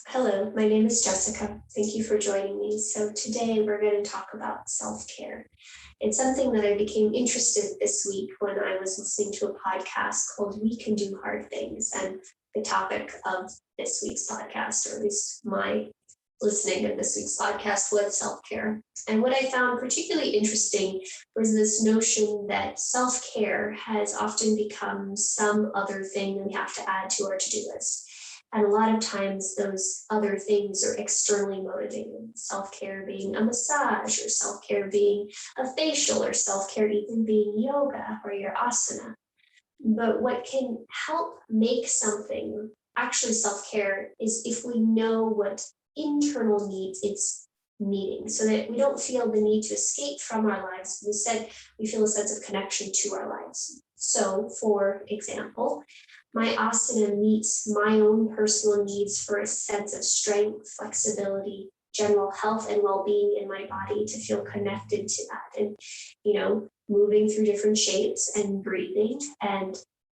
Hello, my name is Jessica. Thank you for joining me. So today we're going to talk about self-care. It's something that I became interested in this week when I was listening to a podcast called We Can Do Hard Things. And the topic of this week's podcast, or at least my listening of this week's podcast, was self-care. And what I found particularly interesting was this notion that self-care has often become some other thing that we have to add to our to-do list. And a lot of times those other things are externally motivated. Self-care being a massage, or self-care being a facial, or self-care even being yoga or your asana. But what can help make something actually self-care is if we know what internal needs it's meeting, so that we don't feel the need to escape from our lives. Instead, we feel a sense of connection to our lives. So, for example, my asana meets my own personal needs for a sense of strength, flexibility, general health and well-being in my body, to feel connected to that. And, moving through different shapes and breathing and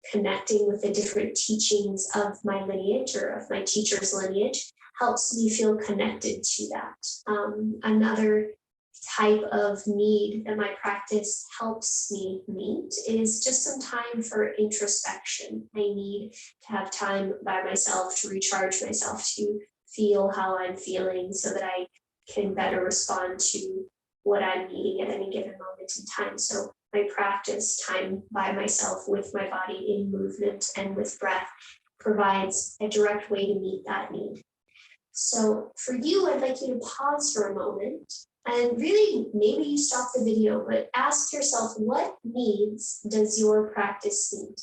connecting with the different teachings of my lineage, or of my teacher's lineage, helps me feel connected to that. Another type of need that my practice helps me meet is just some time for introspection. I need to have time by myself to recharge myself, to feel how I'm feeling, so that I can better respond to what I'm needing at any given moment in time. So my practice time by myself with my body in movement and with breath provides a direct way to meet that need. So for you, I'd like you to pause for a moment and really, maybe you stop the video, but ask yourself, what needs does your practice need?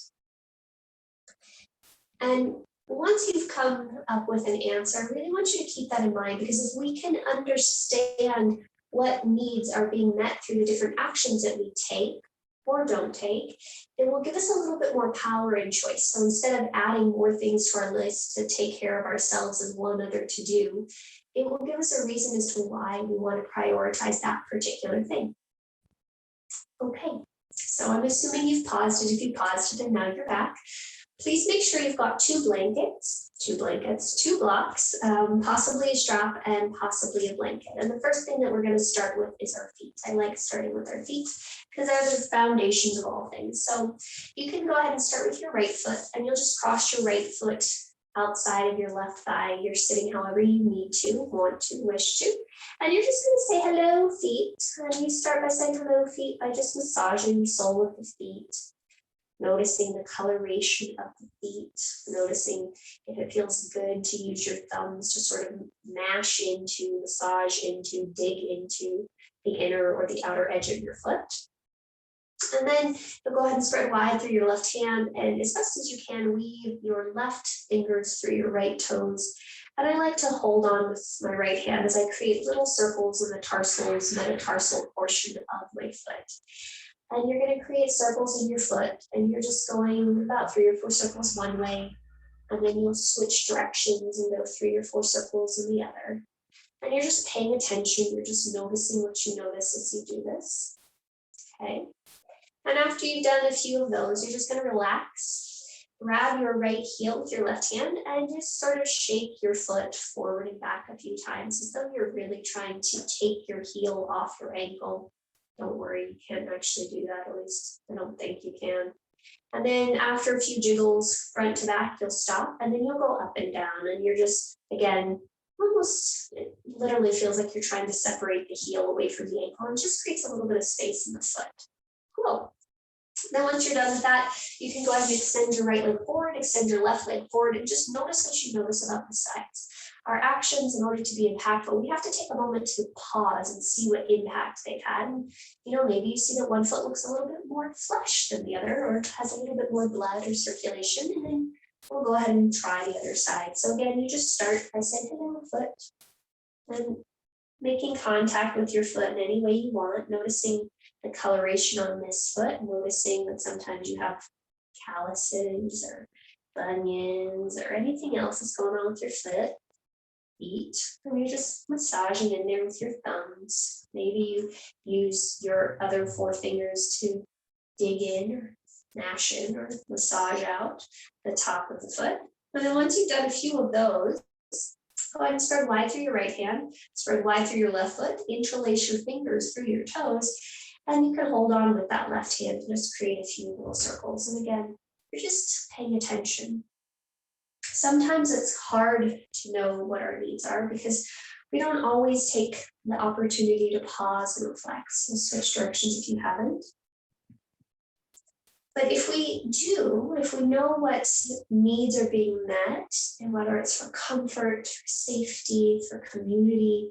And once you've come up with an answer, I really want you to keep that in mind, because if we can understand what needs are being met through the different actions that we take or don't take, it will give us a little bit more power and choice. So instead of adding more things to our list to take care of ourselves as one other to do, it will give us a reason as to why we want to prioritize that particular thing. Okay, so I'm assuming you've paused it. If you paused it and now you're back, please make sure you've got two blankets, two blocks, possibly a strap and possibly a blanket. And the first thing that we're going to start with is our feet. I like starting with our feet because they're the foundations of all things. So you can go ahead and start with your right foot, and you'll just cross your right foot outside of your left thigh. You're sitting however you need to, want to, wish to. And you're just going to say hello, feet. And you start by saying hello, feet, by just massaging the sole of the feet, noticing the coloration of the feet, noticing if it feels good to use your thumbs to sort of mash into, massage into, dig into the inner or the outer edge of your foot. And then you'll go ahead and spread wide through your left hand, and as best as you can, weave your left fingers through your right toes. And I like to hold on with my right hand as I create little circles in the tarsals, metatarsal portion of my foot. And you're going to create circles in your foot, and you're just going about 3 or 4 circles one way, and then you'll switch directions and go 3 or 4 circles in the other. And you're just paying attention. You're just noticing what you notice as you do this. Okay. And after you've done a few of those, you're just going to relax, grab your right heel with your left hand, and just sort of shake your foot forward and back a few times, as though you're really trying to take your heel off your ankle. Don't worry, you can't actually do that, at least I don't think you can. And then after a few jiggles, front to back, you'll stop, and then you'll go up and down, and you're just, again, almost, it literally feels like you're trying to separate the heel away from the ankle, and just creates a little bit of space in the foot. Cool. Then once you're done with that, you can go ahead and extend your right leg forward, extend your left leg forward, and just notice what you notice about the sides. Our actions, in order to be impactful, we have to take a moment to pause and see what impact they've had. And, maybe you see that one foot looks a little bit more flesh than the other, or has a little bit more blood or circulation, and then we'll go ahead and try the other side. So again, you just start by saying hello, foot, and making contact with your foot in any way you want, noticing the coloration on this foot, noticing that sometimes you have calluses or bunions or anything else that's going on with your foot. Feet, and you're just massaging in there with your thumbs. Maybe you use your other 4 fingers to dig in or mash in or massage out the top of the foot. And then once you've done a few of those, Go ahead and spread wide through your right hand, spread wide through your left foot, interlace your fingers through your toes, and you can hold on with that left hand and just create a few little circles. And again, you're just paying attention. Sometimes it's hard to know what our needs are because we don't always take the opportunity to pause and reflect. So switch directions if you haven't. But if we do, if we know what needs are being met, and whether it's for comfort, for safety, for community,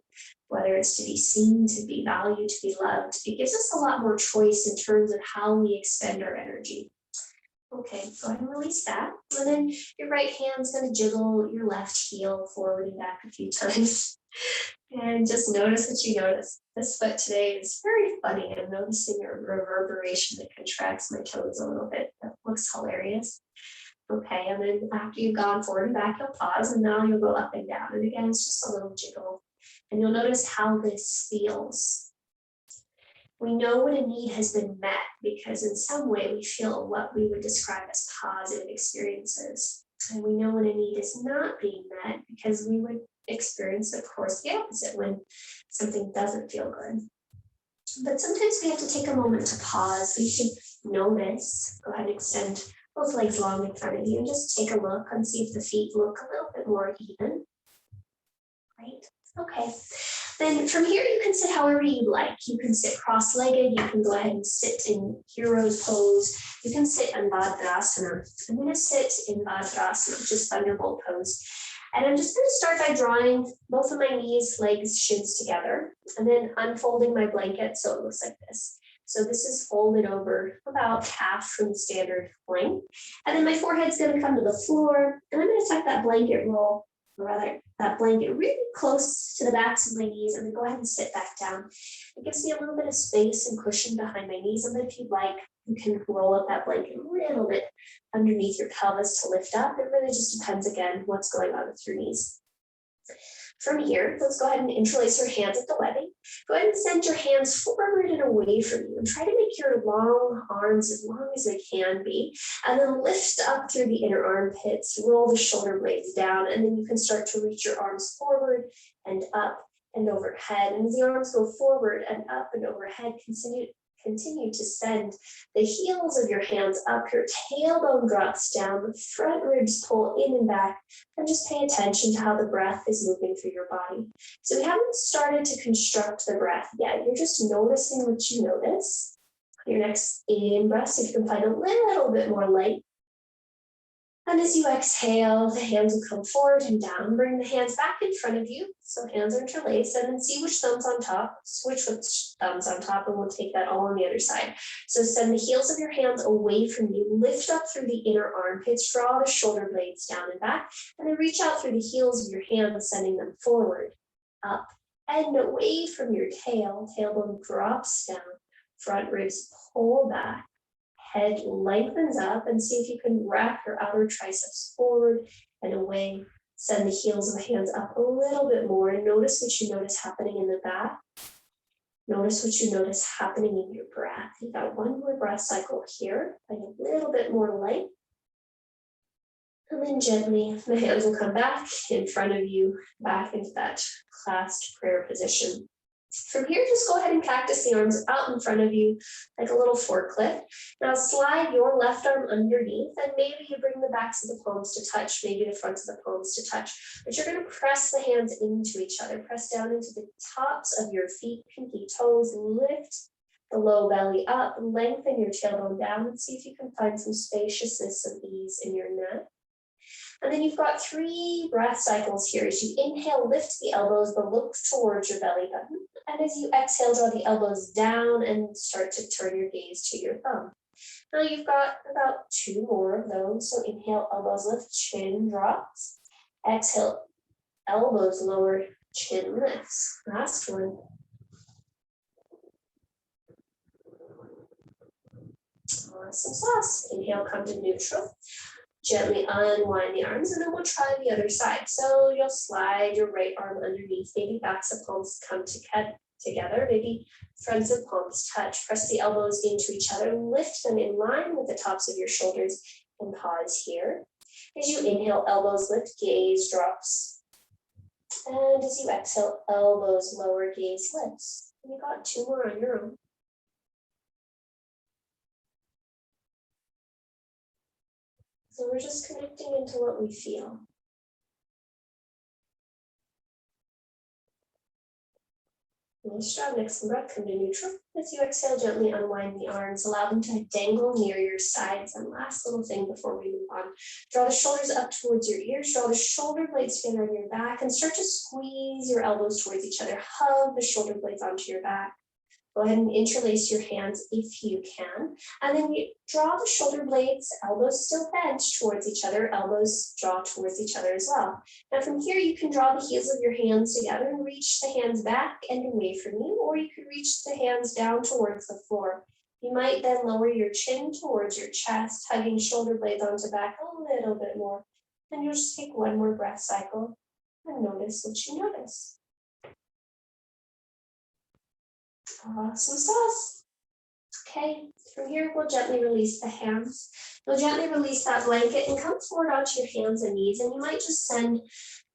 whether it's to be seen, to be valued, to be loved, it gives us a lot more choice in terms of how we expend our energy. Okay, go ahead and release that. And then your right hand's going to jiggle your left heel forward and back a few times. And just notice what you notice. This foot today is very funny. I'm noticing a reverberation that contracts my toes a little bit. That looks hilarious. Okay, and then after you've gone forward and back, you'll pause, and now you'll go up and down. And again, it's just a little jiggle. And you'll notice how this feels. We know when a need has been met because in some way we feel what we would describe as positive experiences. And we know when a need is not being met because we would experience, of course, the opposite when something doesn't feel good. But sometimes we have to take a moment to pause. We should notice. Go ahead and extend both legs long in front of you and just take a look and see if the feet look a little bit more even. Right? Okay. Then from here, you can sit however you'd like. You can sit cross-legged. You can go ahead and sit in hero's pose. You can sit in Vajrasana. I'm going to sit in Vajrasana, which is thunderbolt pose. And I'm just going to start by drawing both of my knees, legs, shins together, and then unfolding my blanket so it looks like this. So this is folded over about half from the standard length. And then my forehead's going to come to the floor, and I'm going to tuck that blanket roll, or rather that blanket really close to the backs of my knees, and then go ahead and sit back down. It gives me a little bit of space and cushion behind my knees, and then if you'd like, you can roll up that blanket a little bit underneath your pelvis to lift up. It really just depends, again, what's going on with your knees. From here, let's go ahead and interlace your hands at the webbing. Go ahead and send your hands forward and away from you, and try to make your long arms as long as they can be. And then lift up through the inner armpits, roll the shoulder blades down, and then you can start to reach your arms forward and up and overhead. And as the arms go forward and up and overhead, continue to send the heels of your hands up, your tailbone drops down, the front ribs pull in and back, and just pay attention to how the breath is moving through your body. So we haven't started to construct the breath yet. You're just noticing what you notice. Your next in-breath, so if you can find a little bit more light. And as you exhale, the hands will come forward and down. Bring the hands back in front of you. So hands are interlaced, and then see which thumb's on top. Switch which thumb's on top, and we'll take that all on the other side. So send the heels of your hands away from you. Lift up through the inner armpits. Draw the shoulder blades down and back. And then reach out through the heels of your hands, sending them forward, up, and away from your tail. Tailbone drops down. Front ribs pull back. Head lengthens up, and see if you can wrap your outer triceps forward and away. Send the heels of the hands up a little bit more, and notice what you notice happening in the back. Notice what you notice happening in your breath. You've got one more breath cycle here. Find a little bit more light. And then gently, the hands will come back in front of you, back into that clasped prayer position. From here, just go ahead and cactus the arms out in front of you like a little forklift. Now slide your left arm underneath, and maybe you bring the backs of the palms to touch, maybe the fronts of the palms to touch, but you're going to press the hands into each other. Press down into the tops of your feet, pinky toes, lift the low belly up, lengthen your tailbone down, and see if you can find some spaciousness and ease in your neck. And then you've got 3 breath cycles here. As you inhale, lift the elbows, but look towards your belly button. And as you exhale, draw the elbows down and start to turn your gaze to your thumb. Now you've got about 2 more of those. So inhale, elbows lift, chin drops. Exhale, elbows lower, chin lifts. Last one. Awesome sauce. Inhale, come to neutral. Gently unwind the arms, and then we'll try the other side. So you'll slide your right arm underneath, maybe backs of palms come together, maybe fronts of palms touch. Press the elbows into each other, lift them in line with the tops of your shoulders, and pause here. As you inhale, elbows lift, gaze drops. And as you exhale, elbows lower, gaze lifts. And you got 2 more on your own. So we're just connecting into what we feel. Nice job. Next breath, come to neutral. As you exhale, gently unwind the arms. Allow them to dangle near your sides. And last little thing before we move on. Draw the shoulders up towards your ears. Draw the shoulder blades together on your back. And start to squeeze your elbows towards each other. Hug the shoulder blades onto your back. Go ahead and interlace your hands if you can. And then you draw the shoulder blades, elbows still bent towards each other, elbows draw towards each other as well. Now from here, you can draw the heels of your hands together and reach the hands back and away from you, or you could reach the hands down towards the floor. You might then lower your chin towards your chest, hugging shoulder blades onto back a little bit more. And you'll just take one more breath cycle and notice what you notice. Awesome sauce. Okay, from here we'll gently release the hands. You'll gently release that blanket and come forward onto your hands and knees, and you might just send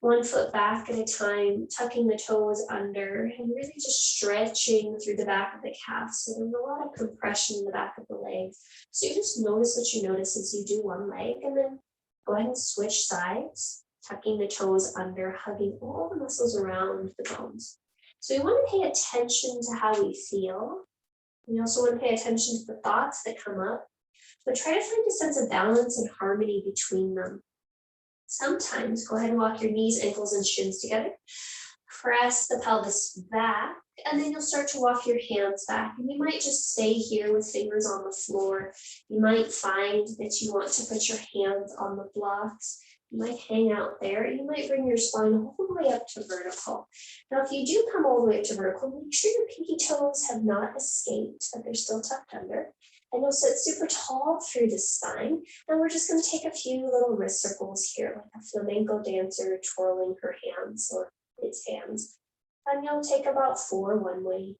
one foot back at a time, tucking the toes under and really just stretching through the back of the calf. So there's a lot of compression in the back of the legs. So you just notice what you notice as you do one leg, and then go ahead and switch sides, tucking the toes under, hugging all the muscles around the bones. So we want to pay attention to how we feel. We also want to pay attention to the thoughts that come up, but try to find a sense of balance and harmony between them. Sometimes go ahead and walk your knees, ankles, and shins together. Press the pelvis back, and then you'll start to walk your hands back. And you might just stay here with fingers on the floor. You might find that you want to put your hands on the blocks. You might hang out there. You might bring your spine all the way up to vertical. Now, if you do come all the way up to vertical, make sure your pinky toes have not escaped, that they're still tucked under. And you'll sit super tall through the spine. And we're just going to take a few little wrist circles here, like a flamenco dancer twirling her hands or its hands. And you'll take about 4 one way.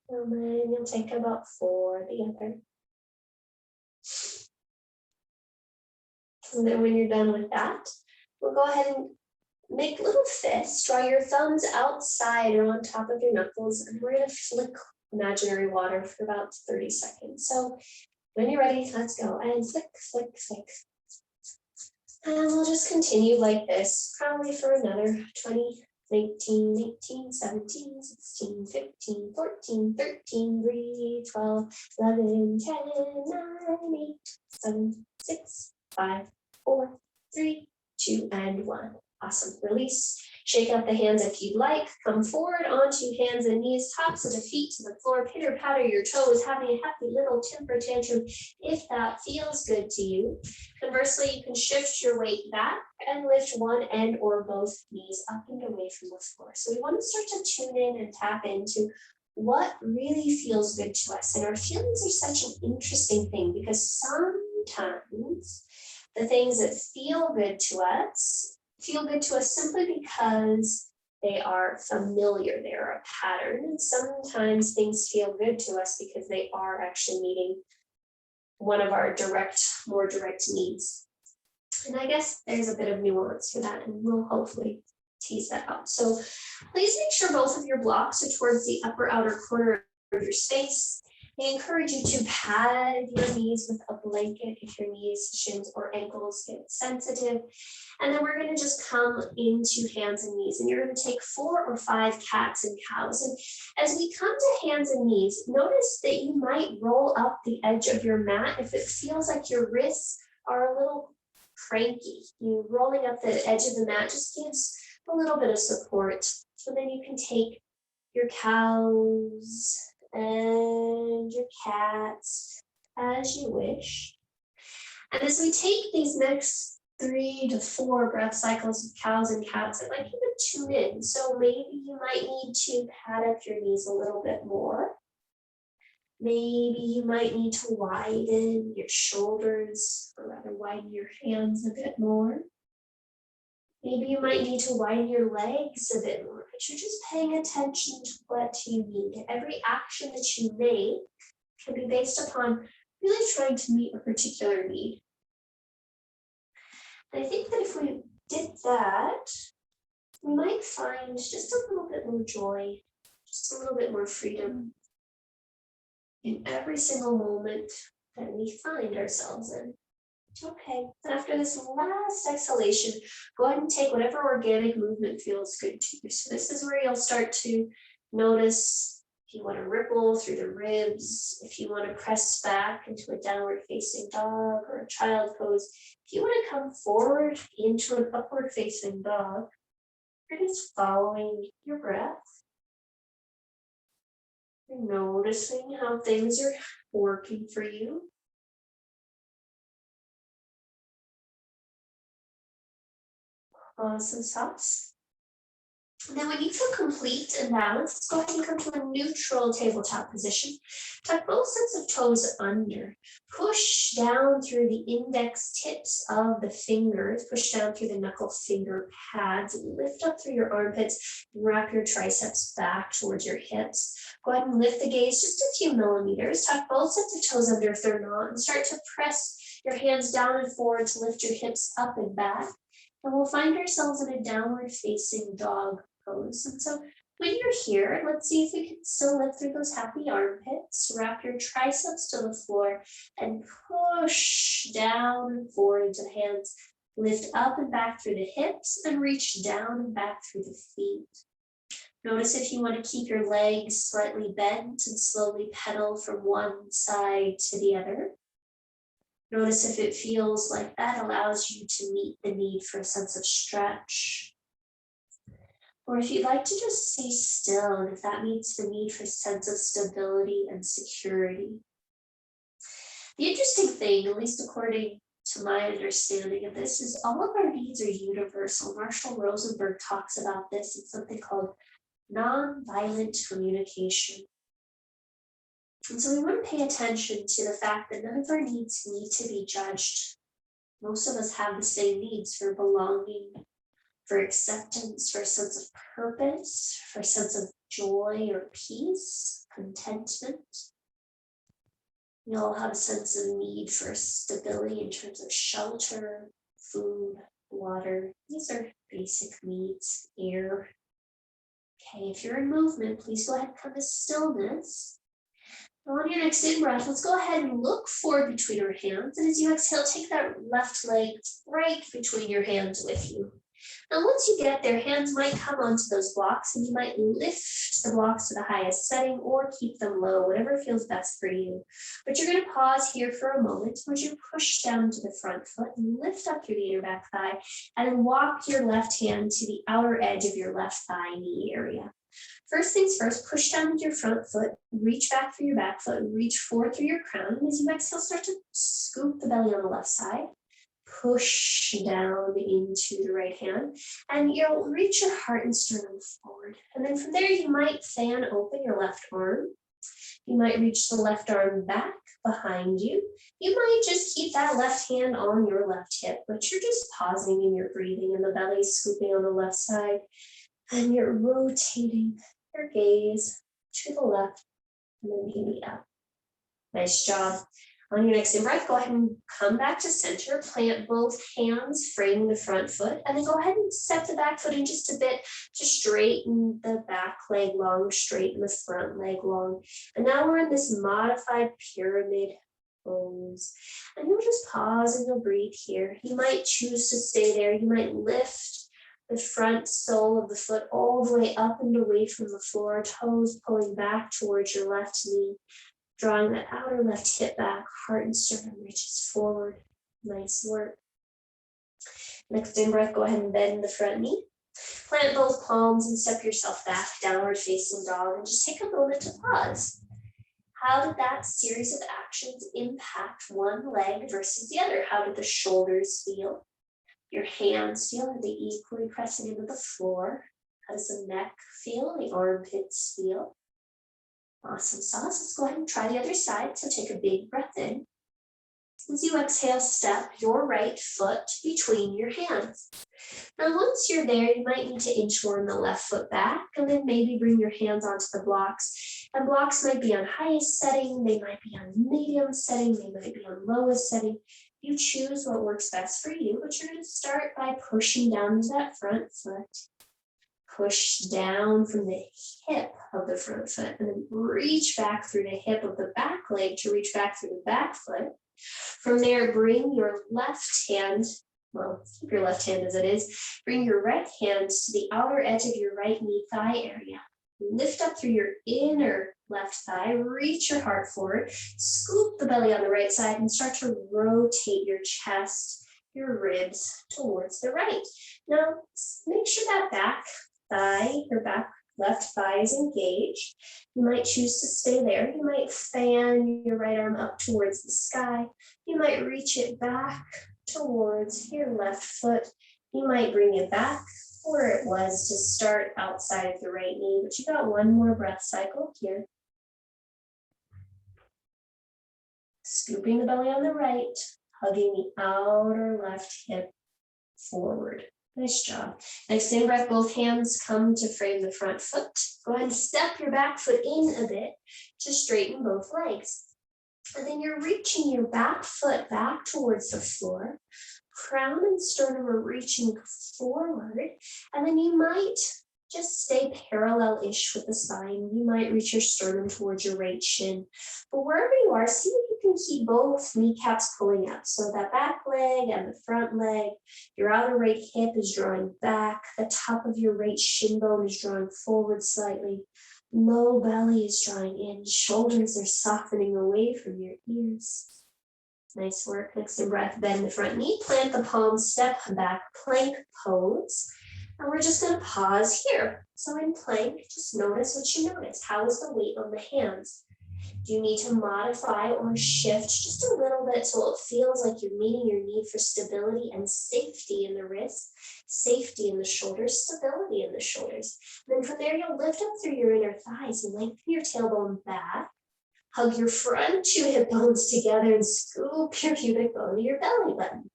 And then you'll take about 4 the other. And then when you're done with that, we'll go ahead and make little fists. Draw your thumbs outside or on top of your knuckles, and we're going to flick imaginary water for about 30 seconds. So when you're ready, let's go. And flick, flick, flick. And we'll just continue like this, probably for another 20, 19, 18, 17, 16, 15, 14, 13, breathe, 12, 11, 10, 9, 8, 7, 6, 5, 4, 3, 2, and 1. Awesome. Release. Shake out the hands if you'd like. Come forward onto hands and knees, tops of the feet to the floor. Pitter patter your toes, having a happy little temper tantrum if that feels good to you. Conversely, you can shift your weight back and lift one end or both knees up and away from the floor. So we want to start to tune in and tap into what really feels good to us. And our feelings are such an interesting thing because sometimes the things that feel good to us simply because they are familiar, they are a pattern. And sometimes things feel good to us because they are actually meeting one of our more direct needs. And I guess there's a bit of nuance to that, and we'll hopefully tease that out. So please make sure both of your blocks are towards the upper outer corner of your space. I encourage you to pad your knees with a blanket if your knees, shins, or ankles get sensitive. And then we're going to just come into hands and knees. And you're going to take 4 or 5 cats and cows. And as we come to hands and knees, notice that you might roll up the edge of your mat if it feels like your wrists are a little cranky. You rolling up the edge of the mat just gives a little bit of support. So then you can take your cows and your cats as you wish. And as we take these next 3 to 4 breath cycles of cows and cats, I'd like you to tune in. So maybe you might need to pad up your knees a little bit more. Maybe you might need to widen your shoulders, or rather widen your hands a bit more. Maybe you might need to widen your legs a bit more, but you're just paying attention to what you need. Every action that you make can be based upon really trying to meet a particular need. And I think that if we did that, we might find just a little bit more joy, just a little bit more freedom in every single moment that we find ourselves in. Okay, after this last exhalation, go ahead and take whatever organic movement feels good to you. So this is where you'll start to notice if you want to ripple through the ribs, if you want to press back into a downward facing dog or a child pose, if you want to come forward into an upward facing dog, you're just following your breath. You're noticing how things are working for you. Awesome sauce. Now, when you feel complete and balanced, go ahead and come to a neutral tabletop position. Tuck both sets of toes under. Push down through the index tips of the fingers. Push down through the knuckle finger pads. Lift up through your armpits and wrap your triceps back towards your hips. Go ahead and lift the gaze just a few millimeters. Tuck both sets of toes under if they're not, and start to press your hands down and forward to lift your hips up and back. And we'll find ourselves in a downward facing dog pose. And so when you're here, let's see if we can still lift through those happy armpits. Wrap your triceps to the floor and push down and forward into the hands. Lift up and back through the hips and reach down and back through the feet. Notice if you want to keep your legs slightly bent and slowly pedal from one side to the other. Notice if it feels like that allows you to meet the need for a sense of stretch. Or if you'd like to just stay still, and if that meets the need for a sense of stability and security. The interesting thing, at least according to my understanding of this, is all of our needs are universal. Marshall Rosenberg talks about this in something called nonviolent communication. And so we want to pay attention to the fact that none of our needs need to be judged. Most of us have the same needs for belonging, for acceptance, for a sense of purpose, for a sense of joy or peace, contentment. We all have a sense of need for stability in terms of shelter, food, water. These are basic needs, air. Okay, if you're in movement, please go ahead and come to stillness. On your next in-breath, let's go ahead and look forward between our hands. And as you exhale, take that left leg right between your hands with you. Now, once you get there, hands might come onto those blocks, and you might lift the blocks to the highest setting or keep them low, whatever feels best for you. But you're going to pause here for a moment as you push down to the front foot and lift up through the inner back thigh, and then walk your left hand to the outer edge of your left thigh knee area. First things first, push down with your front foot, reach back through your back foot, reach forward through your crown. And as you exhale, start to scoop the belly on the left side, push down into the right hand, and you'll reach your heart and sternum forward. And then from there, you might fan open your left arm. You might reach the left arm back behind you. You might just keep that left hand on your left hip, but you're just pausing in your breathing, and the belly scooping on the left side. And you're rotating your gaze to the left and then maybe up. Nice job. On your next in-breath, go ahead and come back to center. Plant both hands, framing the front foot, and then go ahead and step the back foot in just a bit to straighten the back leg long, straighten the front leg long. And now we're in this modified pyramid pose. And you'll just pause and you'll breathe here. You might choose to stay there. You might lift the front sole of the foot all the way up and away from the floor, toes pulling back towards your left knee, drawing that outer left hip back, heart and sternum reaches forward. Nice work. Next in-breath, go ahead and bend the front knee. Plant both palms and step yourself back, downward facing dog, and just take a moment to pause. How did that series of actions impact one leg versus the other? How did the shoulders feel? Your hands feel? Are they equally pressing into the floor? How does the neck feel? The armpits feel? Awesome sauce. Let's go ahead and try the other side. So take a big breath in. As you exhale, step your right foot between your hands. Now, once you're there, you might need to inchworm the left foot back, and then maybe bring your hands onto the blocks. And blocks might be on highest setting, they might be on medium setting, they might be on lowest setting. You choose what works best for you, but you're going to start by pushing down to that front foot. push down from the hip of the front foot and then reach back through the hip of the back leg to reach back through the back foot. From there, bring your left hand, well, keep your left hand as it is, bring your right hand to the outer edge of your right knee thigh area. Lift up through your inner left thigh, reach your heart forward, scoop the belly on the right side and start to rotate your chest, your ribs towards the right. Now, make sure that back thigh, your back left thigh is engaged. You might choose to stay there. You might fan your right arm up towards the sky. You might reach it back towards your left foot. You might bring it back where it was to start outside of the right knee, but you got one more breath cycle here. Scooping the belly on the right, hugging the outer left hip forward. Nice job. Next in breath, both hands come to frame the front foot. Go ahead and step your back foot in a bit to straighten both legs. And then you're reaching your back foot back towards the floor. Crown and sternum are reaching forward. And then you might just stay parallel-ish with the spine. You might reach your sternum towards your right shin. But wherever you are, see if you can keep both kneecaps pulling up. So that back leg and the front leg, your outer right hip is drawing back. The top of your right shin bone is drawing forward slightly. Low belly is drawing in. Shoulders are softening away from your ears. Nice work. Next in breath, bend the front knee, plant the palms, step back, plank pose. And we're just going to pause here. So in plank, just notice what you notice. How is the weight on the hands? Do you need to modify or shift just a little bit so it feels like you're meeting your need for stability and safety in the wrists, safety in the shoulders, stability in the shoulders. And then from there, you'll lift up through your inner thighs and lengthen your tailbone back. Hug your front two hip bones together and scoop your pubic bone to your belly button.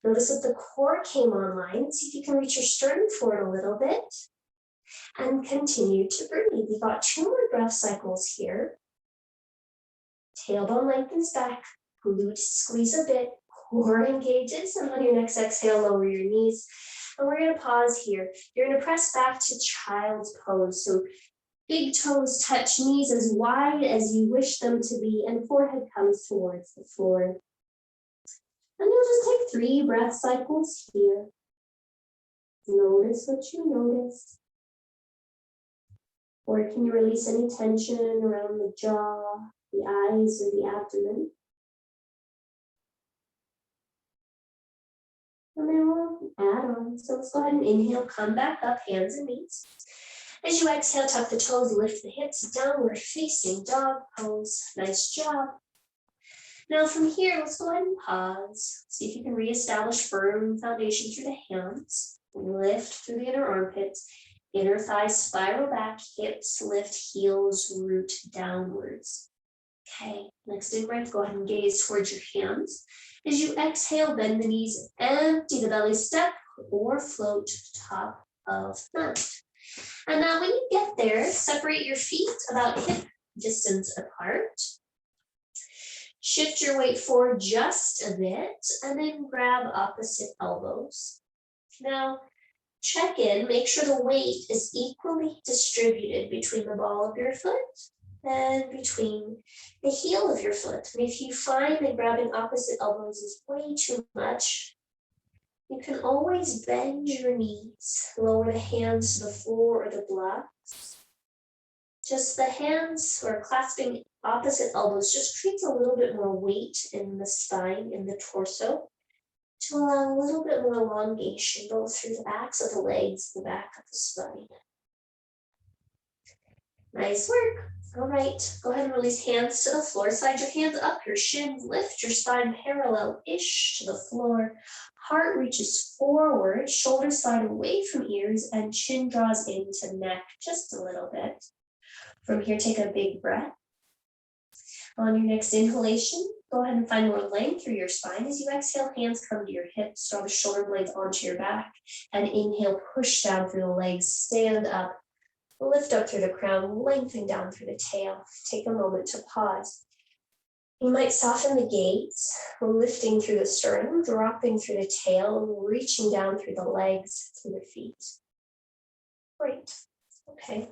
Notice that the core came online. See if you can reach your sternum forward a little bit. And continue to breathe. We've got 2 more breath cycles here. Tailbone lengthens back. Glutes squeeze a bit. Core engages. And on your next exhale, lower your knees. And we're going to pause here. You're going to press back to child's pose. So big toes touch knees as wide as you wish them to be, and forehead comes towards the floor. And you'll just take 3 breath cycles here. Notice what you notice. Or can you release any tension around the jaw, the eyes, or the abdomen? And then we'll add on. So let's go ahead and inhale, come back up, hands and knees. As you exhale, tuck the toes, lift the hips, downward facing dog pose. Nice job. Now from here, let's go ahead and pause. See if you can reestablish firm foundation through the hands. Lift through the inner armpits, inner thighs spiral back, hips lift, heels root downwards. Okay, next in breath, go ahead and gaze towards your hands. As you exhale, bend the knees, empty the belly, step or float top of mat. And now when you get there, separate your feet about hip distance apart. Shift your weight forward just a bit and then grab opposite elbows. Now check in, make sure the weight is equally distributed between the ball of your foot and between the heel of your foot. And if you find that grabbing opposite elbows is way too much, you can always bend your knees, lower the hands to the floor or the blocks. Just the hands or clasping opposite elbows just creates a little bit more weight in the spine, in the torso, to allow a little bit more elongation both through the backs of the legs, the back of the spine. Nice work. All right, go ahead and release hands to the floor. Slide your hands up your shins, lift your spine parallel-ish to the floor. Heart reaches forward, shoulders slide away from ears, and chin draws into neck just a little bit. From here, take a big breath. On your next inhalation, go ahead and find more length through your spine. As you exhale, hands come to your hips, draw the shoulder blades onto your back, and inhale, push down through the legs, stand up, lift up through the crown, lengthen down through the tail. Take a moment to pause. You might soften the gaze, lifting through the sternum, dropping through the tail, reaching down through the legs, through the feet. Great. Okay.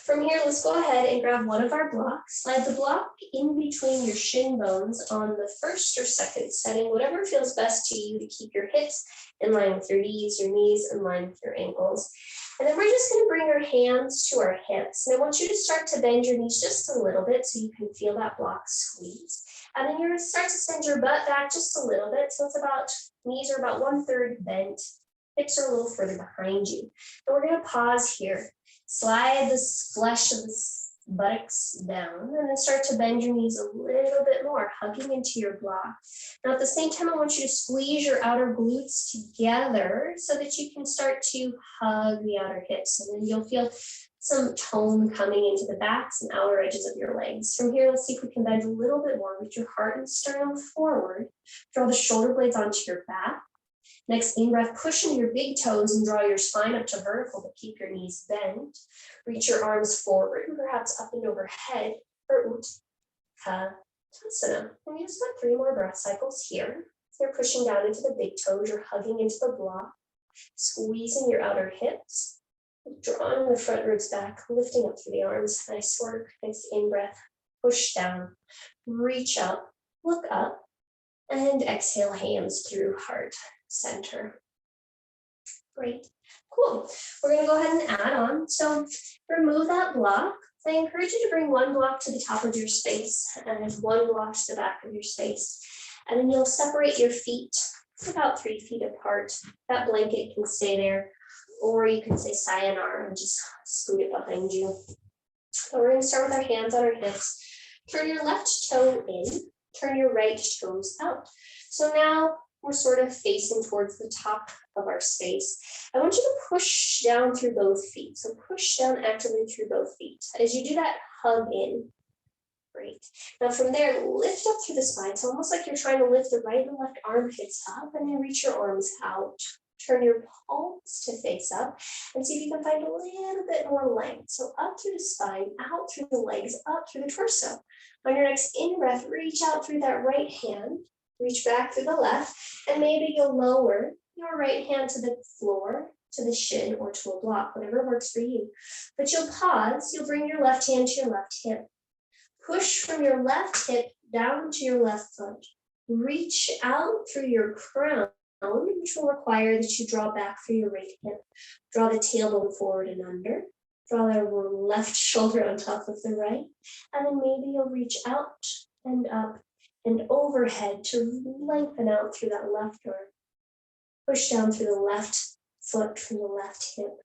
From here, let's go ahead and grab one of our blocks. Slide the block in between your shin bones on the first or second setting, whatever feels best to you to keep your hips in line with your knees in line with your ankles. And then we're just going to bring our hands to our hips. And I want you to start to bend your knees just a little bit so you can feel that block squeeze. And then you're going to start to send your butt back just a little bit. So it's about, knees are about 1/3 bent. Hips are a little further behind you. And we're going to pause here. Slide the flesh of the buttocks down and then start to bend your knees a little bit more, hugging into your block. Now at the same time, I want you to squeeze your outer glutes together so that you can start to hug the outer hips. And then you'll feel some tone coming into the backs and outer edges of your legs. From here, let's see if we can bend a little bit more with your heart and sternum forward. Draw the shoulder blades onto your back. Next, in-breath, push into your big toes and draw your spine up to vertical, but keep your knees bent. Reach your arms forward, perhaps up and overhead for Utkatasana. And you just got 3 more breath cycles here. You're pushing down into the big toes, you're hugging into the block, squeezing your outer hips, drawing the front ribs back, lifting up through the arms. Nice work. Nice in-breath, push down, reach up, look up, and exhale, hands through heart center. Great, cool. We're going to go ahead and add on. So remove that block. I encourage you to bring one block to the top of your space and one block to the back of your space. And then you'll separate your feet about 3 feet apart. That blanket can stay there, or you can say sayonara and just scoot it behind you. So we're going to start with our hands on our hips. Turn your left toe in, turn your right toes out. So now we're sort of facing towards the top of our space. I want you to push down through both feet. So push down actively through both feet. As you do that, hug in. Great. Now from there, lift up through the spine. It's almost like you're trying to lift the right and left armpits up, and then reach your arms out. Turn your palms to face up and see if you can find a little bit more length. So up through the spine, out through the legs, up through the torso. On your next in-breath, reach out through that right hand. Reach back through the left, and maybe you'll lower your right hand to the floor, to the shin, or to a block, whatever works for you. But you'll pause, you'll bring your left hand to your left hip. Push from your left hip down to your left foot. Reach out through your crown, which will require that you draw back through your right hip. Draw the tailbone forward and under. Draw the left shoulder on top of the right. And then maybe you'll reach out and up and overhead to lengthen out through that left arm. Push down through the left foot from the left hip.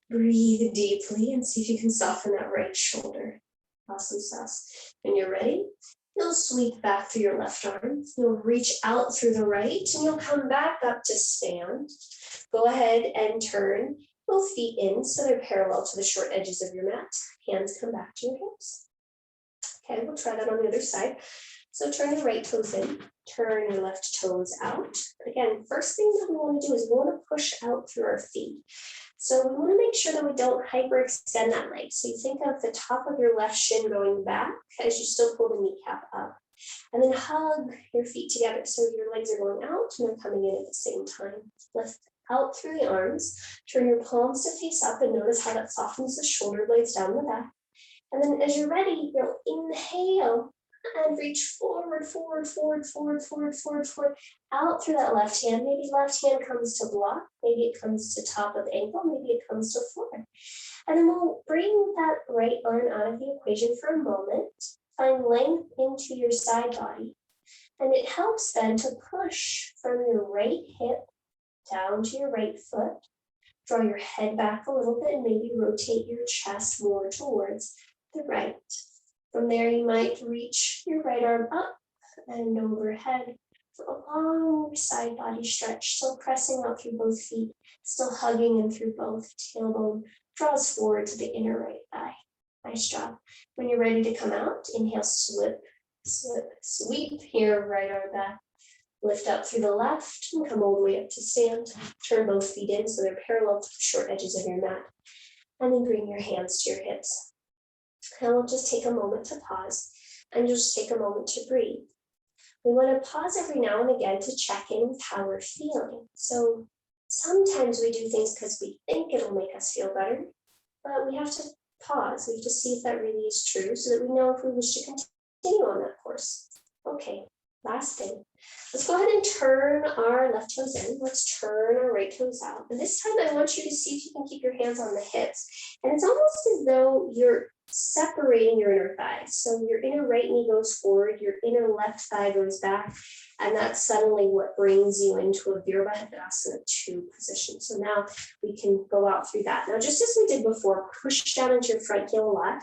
Breathe deeply and see if you can soften that right shoulder. Awesome sauce. When you're ready, you'll sweep back through your left arm. You'll reach out through the right and you'll come back up to stand. Go ahead and turn both feet in so they're parallel to the short edges of your mat. Hands come back to your hips. Okay, we'll try that on the other side. So turn your right toes in, turn your left toes out. Again, first thing that we want to do is we want to push out through our feet. So we want to make sure that we don't hyperextend that leg. So you think of the top of your left shin going back as you still pull the kneecap up. And then hug your feet together so your legs are going out and they're coming in at the same time. Lift out through the arms, turn your palms to face up and notice how that softens the shoulder blades down the back. And then as you're ready, you'll inhale and reach forward, out through that left hand. Maybe left hand comes to block, maybe it comes to top of ankle, maybe it comes to floor. And then we'll bring that right arm out of the equation for a moment. Find length into your side body. And it helps then to push from your right hip down to your right foot. Draw your head back a little bit and maybe rotate your chest more towards the right. From there, you might reach your right arm up and overhead for a long side body stretch. Still pressing out through both feet, still hugging in through both. Tailbone draws forward to the inner right thigh. Nice job. When you're ready to come out, inhale, sweep your right arm back. Lift up through the left and come all the way up to stand. Turn both feet in so they're parallel to the short edges of your mat. And then bring your hands to your hips. And we'll just take a moment to pause and just take a moment to breathe. We want to pause every now and again to check in with how we're feeling. So Sometimes we do things because we think it'll make us feel better, but we have to pause. We have to see if that really is true so that we know if we wish to continue on that course. Okay, last thing. Let's go ahead and turn our left toes in. Let's turn our right toes out. And this time I want you to see if you can keep your hands on the hips. And it's almost as though you're separating your inner thighs. So your inner right knee goes forward, your inner left thigh goes back, and that's suddenly what brings you into a Virabhadrasana 2 position. So now we can go out through that. Now, just as we did before, push down into your front heel a lot,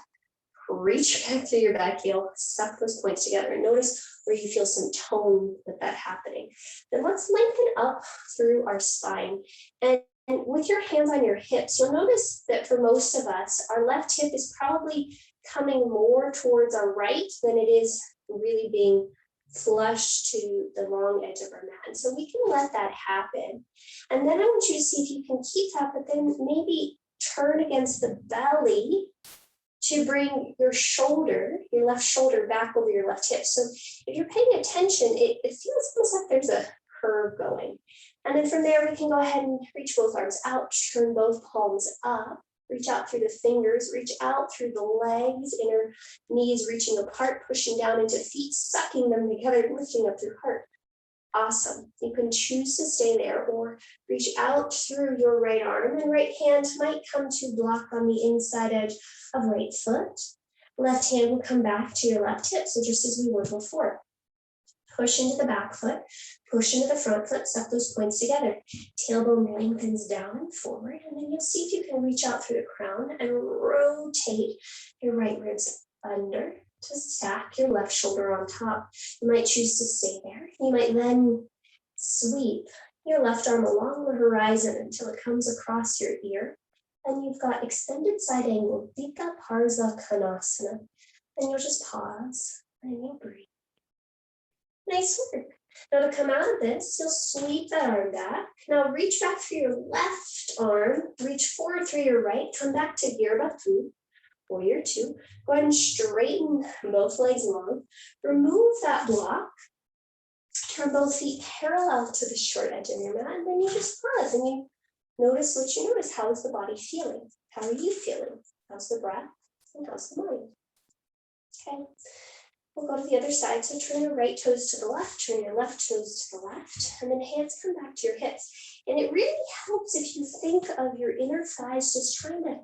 reach back through your back heel, suck those points together, and notice where you feel some tone with that happening. Then let's lengthen up through our spine. And with your hands on your hips, you'll notice that for most of us, our left hip is probably coming more towards our right than it is really being flush to the long edge of our mat. And so we can let that happen. And then I want you to see if you can keep that, but then maybe turn against the belly to bring your shoulder, your left shoulder back over your left hip. So if you're paying attention, it feels almost like there's a curve going. And then from there, we can go ahead and reach both arms out, turn both palms up, reach out through the fingers, reach out through the legs, inner knees reaching apart, pushing down into feet, sucking them together, lifting up through heart. Awesome. You can choose to stay there or reach out through your right arm, and right hand might come to block on the inside edge of right foot. Left hand will come back to your left hip. So just as we were before. Push into the back foot, push into the front foot, suck those points together. Tailbone lengthens down and forward, and then you'll see if you can reach out through the crown and rotate your right ribs under to stack your left shoulder on top. You might choose to stay there. You might then sweep your left arm along the horizon until it comes across your ear. And you've got extended side angle, Dika Parsa Konasana. And you'll just pause and you'll breathe. Nice work. Now to come out of this, you'll sweep that arm back. Now reach back through your left arm, reach forward through your right, come back to Virabhadrasana, Warrior 2. Go ahead and straighten both legs long. Remove that block. Turn both feet parallel to the short edge of your mat, and then you just pause and you notice what you notice. How is the body feeling? How are you feeling? How's the breath? And how's the mind? Okay. We'll go to the other side. So turn your right toes to the left, turn your left toes to the left, and then hands come back to your hips. And it really helps if you think of your inner thighs just trying to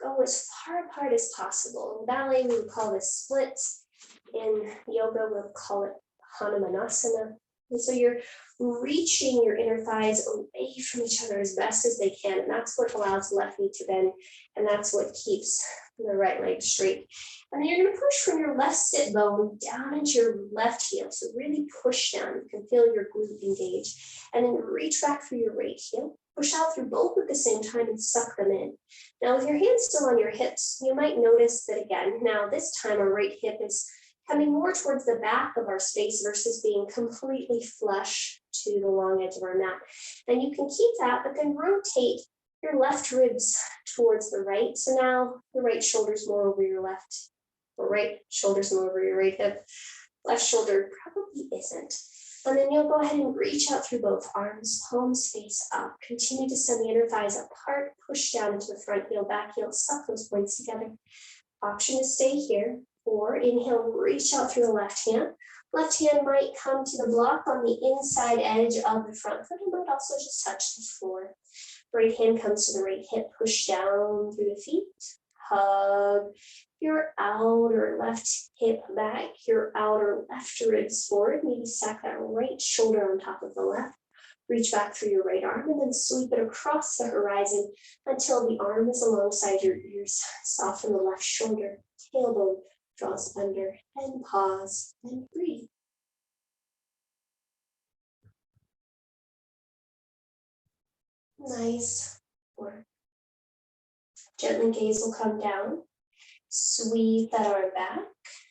go as far apart as possible. In ballet, we would call this splits. In yoga, we'll call it Hanumanasana. And so you're reaching your inner thighs away from each other as best as they can. And that's what allows the left knee to bend. And that's what keeps the right leg straight. And then you're going to push from your left sit bone down into your left heel. So really push down. You can feel your glute engage. And then reach back through your right heel. Push out through both at the same time and suck them in. Now with your hands still on your hips, you might notice that again, now this time our right hip is coming more towards the back of our space versus being completely flush to the long edge of our mat. And you can keep that, but then rotate your left ribs towards the right. So now the right shoulder's more over your left, or right shoulder's more over your right hip. Left shoulder probably isn't. And then you'll go ahead and reach out through both arms, palms face up. Continue to send the inner thighs apart, push down into the front heel, back heel, suck those points together. Option to stay here, or inhale, reach out through the left hand. Left hand might come to the block on the inside edge of the front foot. It might also just touch the floor. Right hand comes to the right hip, push down through the feet. Hug your outer left hip back, your outer left ribs forward. Maybe stack that right shoulder on top of the left. Reach back through your right arm and then sweep it across the horizon until the arm is alongside your ears. Soften the left shoulder, tailbone draws under, and pause and breathe. Nice work. Gently gaze will come down. Sweep that arm back,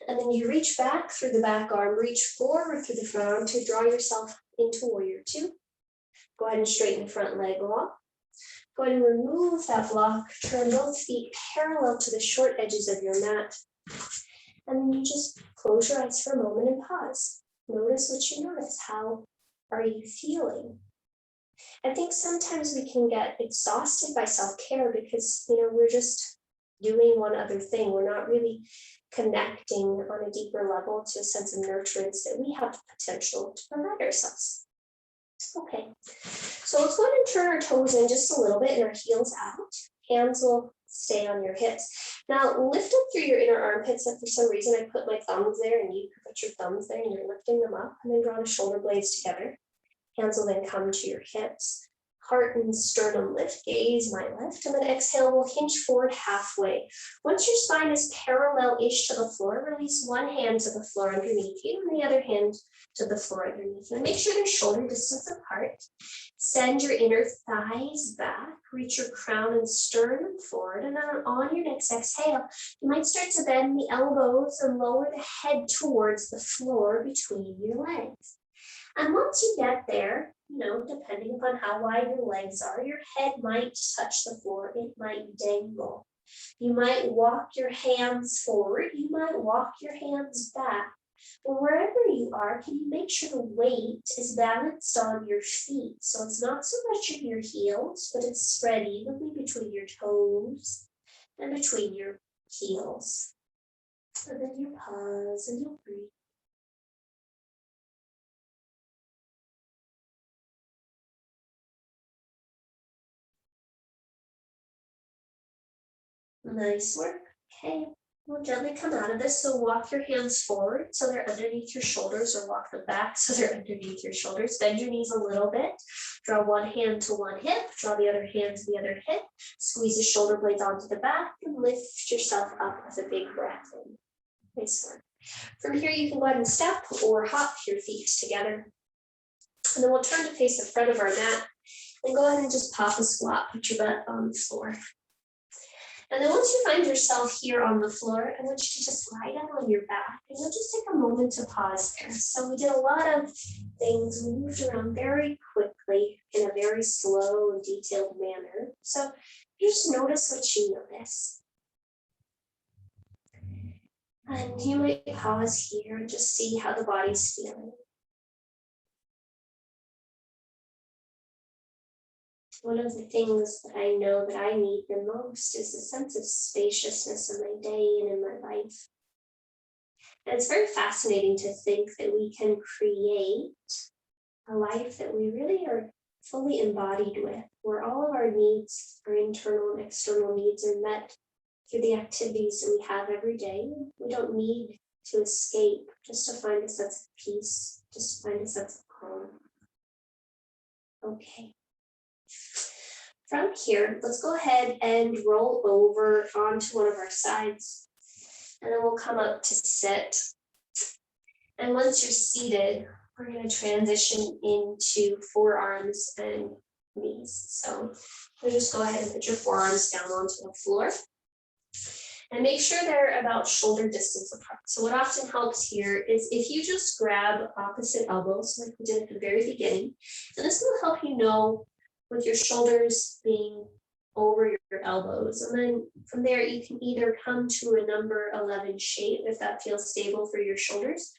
and then you reach back through the back arm, reach forward through the front arm to draw yourself into Warrior 2. Go ahead and straighten the front leg block. Go ahead and remove that block, turn both feet parallel to the short edges of your mat. And then you just close your eyes for a moment and pause. Notice what you notice. How are you feeling? I think sometimes we can get exhausted by self-care because, we're just doing one other thing. We're not really connecting on a deeper level to a sense of nurturance that we have the potential to provide ourselves. Okay, so let's go ahead and turn our toes in just a little bit and our heels out. Hands will stay on your hips. Now lift up through your inner armpits. If for some reason I put my thumbs there and you put your thumbs there and you're lifting them up, and then draw the shoulder blades together. Hands will then come to your hips. Heart and sternum lift, gaze might lift, and then exhale, we'll hinge forward halfway. Once your spine is parallel-ish to the floor, release one hand to the floor underneath you and the other hand to the floor underneath you. And make sure they're shoulder distance apart. Send your inner thighs back, reach your crown and sternum forward, and then on your next exhale, you might start to bend the elbows and lower the head towards the floor between your legs. And once you get there, depending upon how wide your legs are, your head might touch the floor, it might dangle. You might walk your hands forward, you might walk your hands back. But wherever you are, can you make sure the weight is balanced on your feet? So it's not so much in your heels, but it's spread evenly between your toes and between your heels. And then you pause and you breathe. Nice work. Okay, we'll gently come out of this. So walk your hands forward so they're underneath your shoulders, or walk them back so they're underneath your shoulders. Bend your knees a little bit. Draw one hand to one hip, draw the other hand to the other hip. Squeeze the shoulder blades onto the back and lift yourself up with a big breath in. Nice work. From here, you can go ahead and step or hop your feet together. And then we'll turn to face the front of our mat and go ahead and just pop a squat, put your butt on the floor. And then once you find yourself here on the floor, I want you to just lie down on your back, and you'll just take a moment to pause there. So we did a lot of things. We moved around very quickly in a very slow and detailed manner. So just notice what you notice. And you might pause here and just see how the body's feeling. One of the things that I know that I need the most is a sense of spaciousness in my day and in my life. And it's very fascinating to think that we can create a life that we really are fully embodied with, where all of our needs, our internal and external needs, are met through the activities that we have every day. We don't need to escape just to find a sense of peace, just to find a sense of calm. Okay. From here, let's go ahead and roll over onto one of our sides, and then we'll come up to sit. And once you're seated, we're going to transition into forearms and knees. So we'll just go ahead and put your forearms down onto the floor. And make sure they're about shoulder distance apart. So what often helps here is if you just grab opposite elbows, like we did at the very beginning, and this will help you know with your shoulders being over your elbows. And then from there, you can either come to a number 11 shape if that feels stable for your shoulders,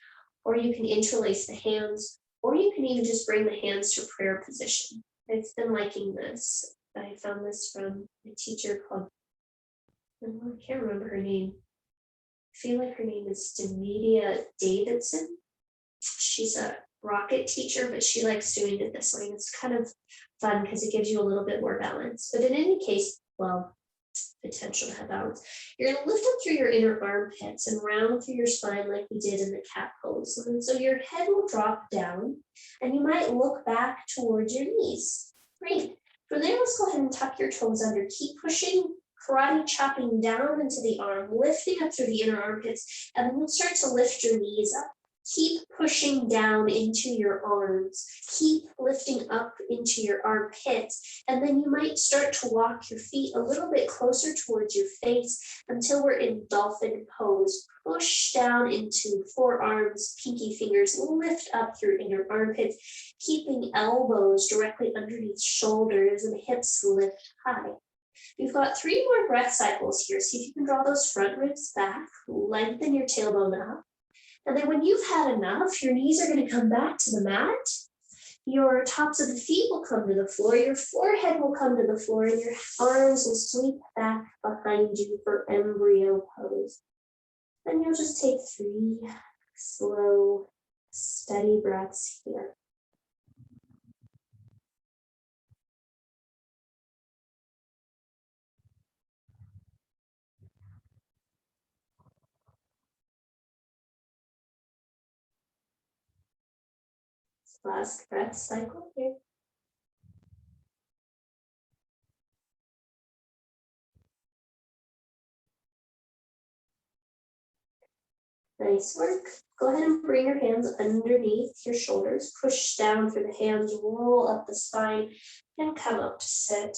or you can interlace the hands, or you can even just bring the hands to prayer position. I've been liking this. I found this from a teacher called, I can't remember her name. I feel like her name is Demedia Davidson. She's a rocket teacher, but she likes doing it this way. And it's kind of fun because it gives you a little bit more balance. But in any case, well, potential to have balance. You're going to lift up through your inner armpits and round through your spine like we did in the cat pose. And so your head will drop down and you might look back towards your knees. Great. From there, let's go ahead and tuck your toes under. Keep pushing, karate chopping down into the arm, lifting up through the inner armpits, and then you'll start to lift your knees up. Keep pushing down into your arms. Keep lifting up into your armpits. And then you might start to walk your feet a little bit closer towards your face until we're in dolphin pose. Push down into forearms, pinky fingers, lift up through inner armpits, keeping elbows directly underneath shoulders and hips lift high. You've got 3 more breath cycles here. See if you can draw those front ribs back, lengthen your tailbone up. And then when you've had enough, your knees are going to come back to the mat. Your tops of the feet will come to the floor, your forehead will come to the floor, and your arms will sweep back behind you for embryo pose. Then you'll just take 3 slow, steady breaths here. Last breath cycle here. Nice work. Go ahead and bring your hands underneath your shoulders. Push down through the hands, roll up the spine, and come up to sit.